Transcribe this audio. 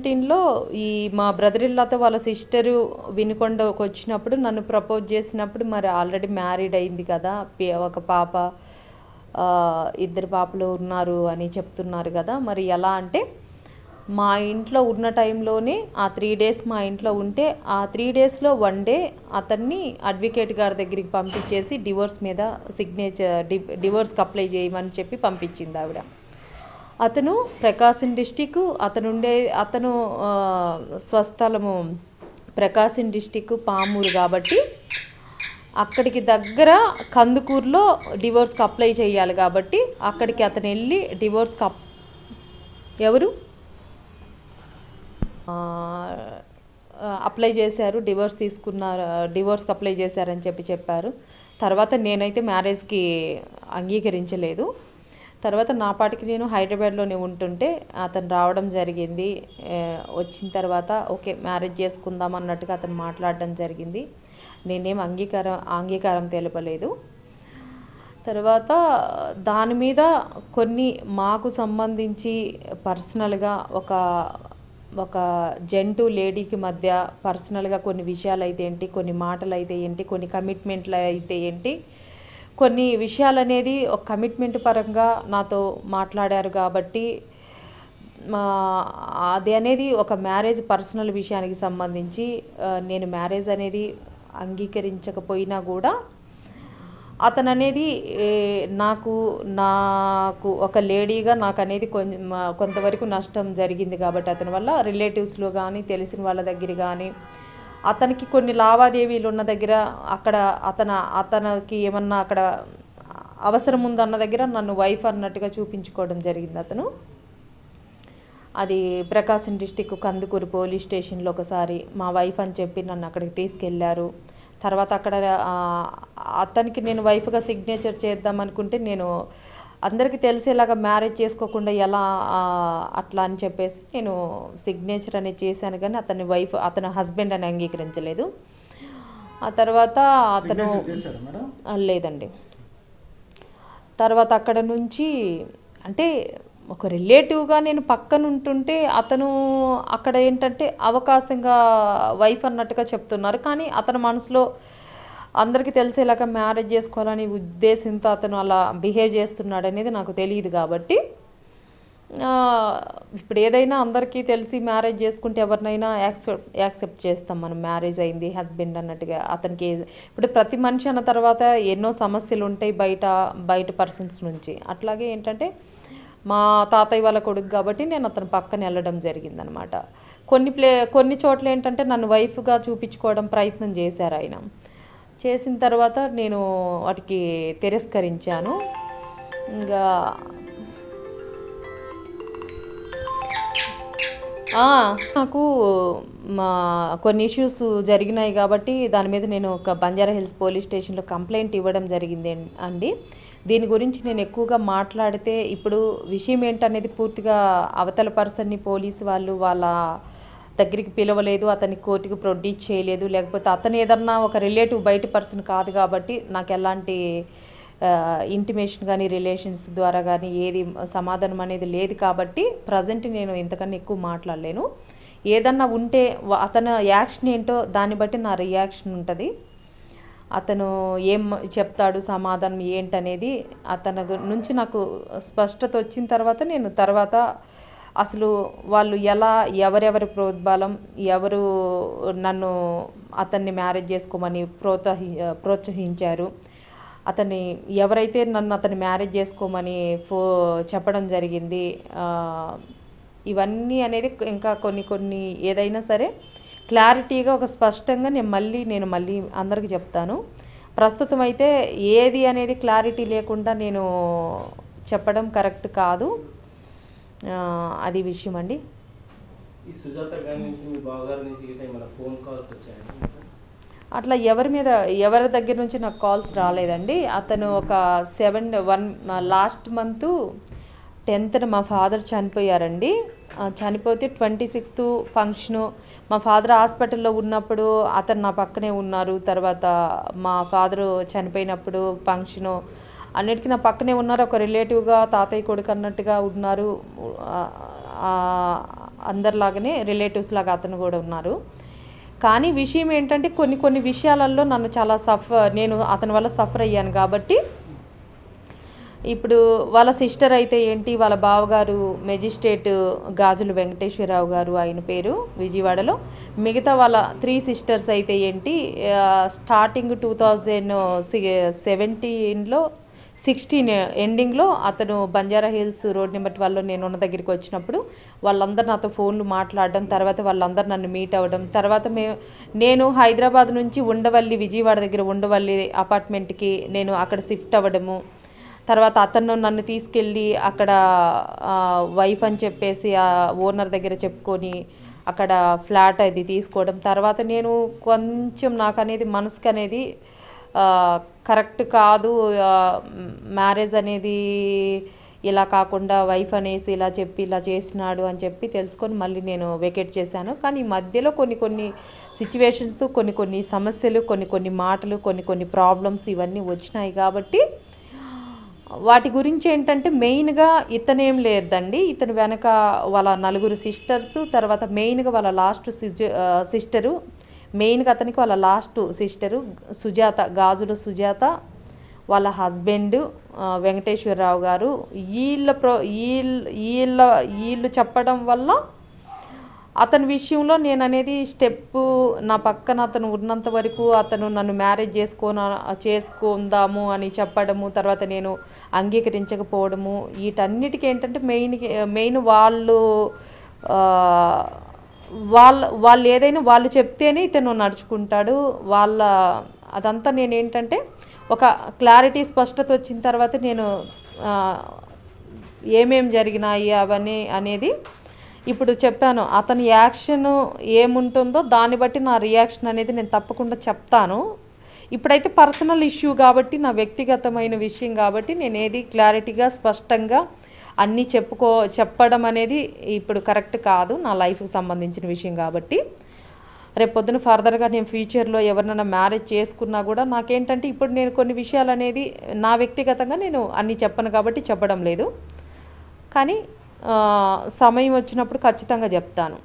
2017లో ఈ మా బ్రదర్ ఇల్లాతో వాళ్ళ సిస్టరు వినుకొండకు వచ్చినప్పుడు నన్ను ప్రపోజ్ చేసినప్పుడు మరి ఆల్రెడీ మ్యారీడ్ అయింది కదా, ఒక పాప, ఇద్దరు పాపలు ఉన్నారు అని చెప్తున్నారు కదా. మరి ఎలా అంటే మా ఇంట్లో ఉన్న టైంలోనే ఆ 3 days మా ఇంట్లో ఉంటే ఆ 3 daysలో 1 day అతన్ని అడ్వకేట్ గారి దగ్గరికి పంపించేసి డివోర్స్ మీద డివోర్స్కి అప్లై చేయమని చెప్పి పంపించింది ఆవిడ. అతను ప్రకాశం డిస్టిక్, అతను స్వస్థలము ప్రకాశం డిస్టిక్ పామూరు కాబట్టి అక్కడికి దగ్గర కందుకూరులో డివోర్స్కి అప్లై చేయాలి కాబట్టి అక్కడికి అతను వెళ్ళి డివోర్స్కి ఎవరు అప్లై చేశారు, డివోర్స్కి అప్లై చేశారని చెప్పారు. తర్వాత నేనైతే మ్యారేజ్కి అంగీకరించలేదు. తర్వాత నా పాటికి నేను హైదరాబాద్లోనే ఉంటుంటే అతను రావడం జరిగింది. వచ్చిన తర్వాత ఓకే మ్యారేజ్ చేసుకుందాం అన్నట్టుగా అతను మాట్లాడడం జరిగింది. నేనేం అంగీకారం తెలపలేదు. తర్వాత దాని మీద కొన్ని మాకు సంబంధించి పర్సనల్గా ఒక జెంటు లేడీకి మధ్య పర్సనల్గా కొన్ని విషయాలు అయితే ఏంటి, కొన్ని మాటలు అయితే ఏంటి, కొన్ని కమిట్మెంట్లు అయితే ఏంటి, కొన్ని విషయాలు అనేది ఒక కమిట్మెంట్ పరంగా నాతో మాట్లాడారు కాబట్టి అది అనేది ఒక మ్యారేజ్ పర్సనల్ విషయానికి సంబంధించి నేను మ్యారేజ్ అనేది అంగీకరించకపోయినా కూడా అతను అనేది నాకు ఒక లేడీగా నాకు అనేది కొంతవరకు నష్టం జరిగింది కాబట్టి అతని వల్ల రిలేటివ్స్లో కానీ తెలిసిన వాళ్ళ దగ్గర కానీ అతనికి కొన్ని లావాదేవీలు ఉన్న దగ్గర అక్కడ అతనికి ఏమన్నా అక్కడ అవసరం ఉందన్న దగ్గర నన్ను వైఫ్ అన్నట్టుగా చూపించుకోవడం జరిగింది అతను. అది ప్రకాశం డిస్టిక్ కందుకూరు పోలీస్ స్టేషన్లో ఒకసారి మా వైఫ్ అని చెప్పి నన్ను అక్కడికి తీసుకెళ్లారు. తర్వాత అక్కడ అతనికి నేను వైఫ్గా సిగ్నేచర్ చేద్దాం అనుకుంటే నేను అందరికీ తెలిసేలాగా మ్యారేజ్ చేసుకోకుండా ఎలా అట్లా అని చెప్పేసి నేను సిగ్నేచర్ అనేది చేశాను, కానీ అతని హస్బెండ్ అని అంగీకరించలేదు. ఆ తర్వాత అతను లేదండి. తర్వాత అక్కడ నుంచి అంటే ఒక రిలేటివ్గా నేను పక్కన ఉంటుంటే అతను అక్కడ ఏంటంటే అవకాశంగా వైఫ్ అన్నట్టుగా చెప్తున్నారు, కానీ అతని మనసులో అందరికీ తెలిసేలాగా మ్యారేజ్ చేసుకోవాలని ఉద్దేశంతో అతను అలా బిహేవ్ చేస్తున్నాడు అనేది నాకు తెలియదు. కాబట్టి ఇప్పుడు ఏదైనా అందరికీ తెలిసి మ్యారేజ్ చేసుకుంటే ఎవరినైనా యాక్సెప్ట్ చేస్తాం మనం, మ్యారేజ్ అయింది హస్బెండ్ అన్నట్టుగా. అతనికి ఇప్పుడు ప్రతి మనిషి అన్న తర్వాత ఎన్నో సమస్యలు ఉంటాయి బయట పర్సన్స్ నుంచి. అట్లాగే ఏంటంటే మా తాతయ్య వాళ్ళ కొడుకు కాబట్టి నేను అతను పక్కన వెళ్ళడం జరిగిందనమాట. కొన్ని చోట్ల ఏంటంటే నన్ను వైఫ్గా చూపించుకోవడం ప్రయత్నం చేశారు ఆయన. చేసిన తర్వాత నేను వాటికి తిరస్కరించాను. ఇంకా నాకు కొన్ని ఇష్యూస్ జరిగినాయి కాబట్టి దాని మీద నేను ఒక బంజారా హిల్స్ పోలీస్ స్టేషన్లో కంప్లైంట్ ఇవ్వడం జరిగింది అండి. దీని గురించి నేను ఎక్కువగా మాట్లాడితే ఇప్పుడు విషయం ఏంటనేది పూర్తిగా అవతల పర్సన్ని పోలీసు వాళ్ళు వాళ్ళ దగ్గరికి పిలవలేదు, అతన్ని కోర్టుకు ప్రొడ్యూస్ చేయలేదు, లేకపోతే అతను ఏదన్నా ఒక రిలేటివ్ బయట పర్సన్ కాదు కాబట్టి నాకు ఎలాంటి ఇంటిమేషన్ కానీ రిలేషన్స్ ద్వారా కానీ ఏది సమాధానం అనేది లేదు కాబట్టి ప్రజెంట్ నేను ఇంతకన్నా ఎక్కువ మాట్లాడలేను. ఏదన్నా ఉంటే అతను యాక్షన్ ఏంటో దాన్ని బట్టి నా రియాక్షన్ ఉంటుంది. అతను ఏం చెప్తాడు సమాధానం ఏంటనేది అతని నుంచి నాకు స్పష్టత వచ్చిన తర్వాత నేను అసలు వాళ్ళు ఎవరెవరి ప్రోద్బలం, ఎవరు అతన్ని మ్యారేజ్ చేసుకోమని ప్రోత్సహించారు, ఎవరైతే అతన్ని మ్యారేజ్ చేసుకోమని చెప్పడం జరిగింది, ఇవన్నీ అనేది ఇంకా కొన్ని ఏదైనా సరే క్లారిటీగా ఒక స్పష్టంగా నేను మళ్ళీ అందరికీ చెప్తాను. ప్రస్తుతం అయితే ఏది అనేది క్లారిటీ లేకుండా నేను చెప్పడం కరెక్ట్ కాదు. అది విషయం అండి. అట్లా ఎవరి దగ్గర నుంచి నాకు కాల్స్ రాలేదండి. అతను ఒక 1 లాస్ట్ మంత్ 10th మా ఫాదర్ చనిపోయారండి. చనిపోతే 26th ఫంక్షను. మా ఫాదర్ హాస్పిటల్లో ఉన్నప్పుడు అతను నా పక్కనే ఉన్నారు. తర్వాత మా ఫాదరు చనిపోయినప్పుడు ఫంక్షను అన్నిటికీ నా పక్కనే ఉన్నారు. ఒక రిలేటివ్గా తాతయ్య కొడుకు అన్నట్టుగా ఉన్నారు. అందరిలాగానే రిలేటివ్స్ లాగా అతను కూడా ఉన్నారు. కానీ విషయం ఏంటంటే కొన్ని విషయాలలో నన్ను చాలా నేను అతని వల్ల సఫర్ అయ్యాను కాబట్టి, ఇప్పుడు వాళ్ళ సిస్టర్ అయితే ఏంటి, వాళ్ళ బావగారు మెజిస్ట్రేట్ గాజుల వెంకటేశ్వరరావు గారు ఆయన పేరు, విజయవాడలో. మిగతా వాళ్ళ 3 సిస్టర్స్ అయితే ఏంటి, స్టార్టింగ్ 2017లో 16 ఎండింగ్లో అతను బంజారా హిల్స్ రోడ్ నెంబర్ 12లో నేను ఉన్న దగ్గరికి వచ్చినప్పుడు వాళ్ళందరూ నాతో ఫోన్లు మాట్లాడడం, తర్వాత వాళ్ళందరూ నన్ను మీట్ అవ్వడం, తర్వాత నేను హైదరాబాద్ నుంచి ఉండవల్లి, విజయవాడ దగ్గర ఉండవల్లి అపార్ట్మెంట్కి నేను అక్కడ షిఫ్ట్ అవ్వడము, తర్వాత అతను నన్ను తీసుకెళ్ళి అక్కడ వైఫ్ అని చెప్పేసి ఆ ఓనర్ దగ్గర చెప్పుకొని అక్కడ ఫ్లాట్ అది తీసుకోవడం. తర్వాత నేను కొంచెం నాకు అనేది మనసుకు అనేది కరెక్ట్ కాదు, మ్యారేజ్ అనేది ఇలా కాకుండా వైఫ్ అనేసి ఇలా చెప్పి ఇలా చేసినాడు అని చెప్పి తెలుసుకొని మళ్ళీ నేను వెకేట్ చేశాను. కానీ ఈ మధ్యలో కొన్ని సిచ్యువేషన్స్, కొన్ని సమస్యలు, కొన్ని మాటలు, కొన్ని ప్రాబ్లమ్స్ ఇవన్నీ వచ్చినాయి కాబట్టి వాటి గురించి ఏంటంటే మెయిన్గా ఇతనేం లేదండి, ఇతను వెనక వాళ్ళ 4 సిస్టర్స్, తర్వాత మెయిన్గా వాళ్ళ లాస్ట్ సిస్టరు, మెయిన్గా అతనికి వాళ్ళ లాస్ట్ సిస్టరు సుజాత, గాజుల సుజాత, వాళ్ళ హస్బెండ్ వెంకటేశ్వరరావు గారు. వీళ్ళు చెప్పడం వల్ల అతని విషయంలో నేను అనేది నా పక్కన అతను ఉన్నంత వరకు అతను నన్ను మ్యారేజ్ చేసుకుందాము అని చెప్పడము, తర్వాత నేను అంగీకరించకపోవడము, వీటన్నిటికీ ఏంటంటే మెయిన్ వాళ్ళు ఏదైనా వాళ్ళు చెప్తేనే ఇతను నడుచుకుంటాడు. అదంతా నేనేంటంటే ఒక క్లారిటీ, స్పష్టత వచ్చిన తర్వాత నేను ఏమేం జరిగినాయి అవన్నీ అనేది ఇప్పుడు చెప్పాను. అతని యాక్షన్ ఏముంటుందో దాన్ని బట్టి నా రియాక్షన్ అనేది నేను తప్పకుండా చెప్తాను. ఇప్పుడైతే పర్సనల్ ఇష్యూ కాబట్టి, నా వ్యక్తిగతమైన విషయం కాబట్టి నేను ఏది క్లారిటీగా స్పష్టంగా అన్నీ చెప్పడం అనేది ఇప్పుడు కరెక్ట్ కాదు, నా లైఫ్కి సంబంధించిన విషయం కాబట్టి. రేపు పొద్దున ఫర్దర్గా నేను ఫ్యూచర్లో ఎవరినైనా మ్యారేజ్ చేసుకున్నా కూడా నాకేంటంటే ఇప్పుడు నేను కొన్ని విషయాలు అనేది నా వ్యక్తిగతంగా నేను అన్నీ చెప్పను కాబట్టి చెప్పడం లేదు. కానీ సమయం వచ్చినప్పుడు ఖచ్చితంగా చెప్తాను.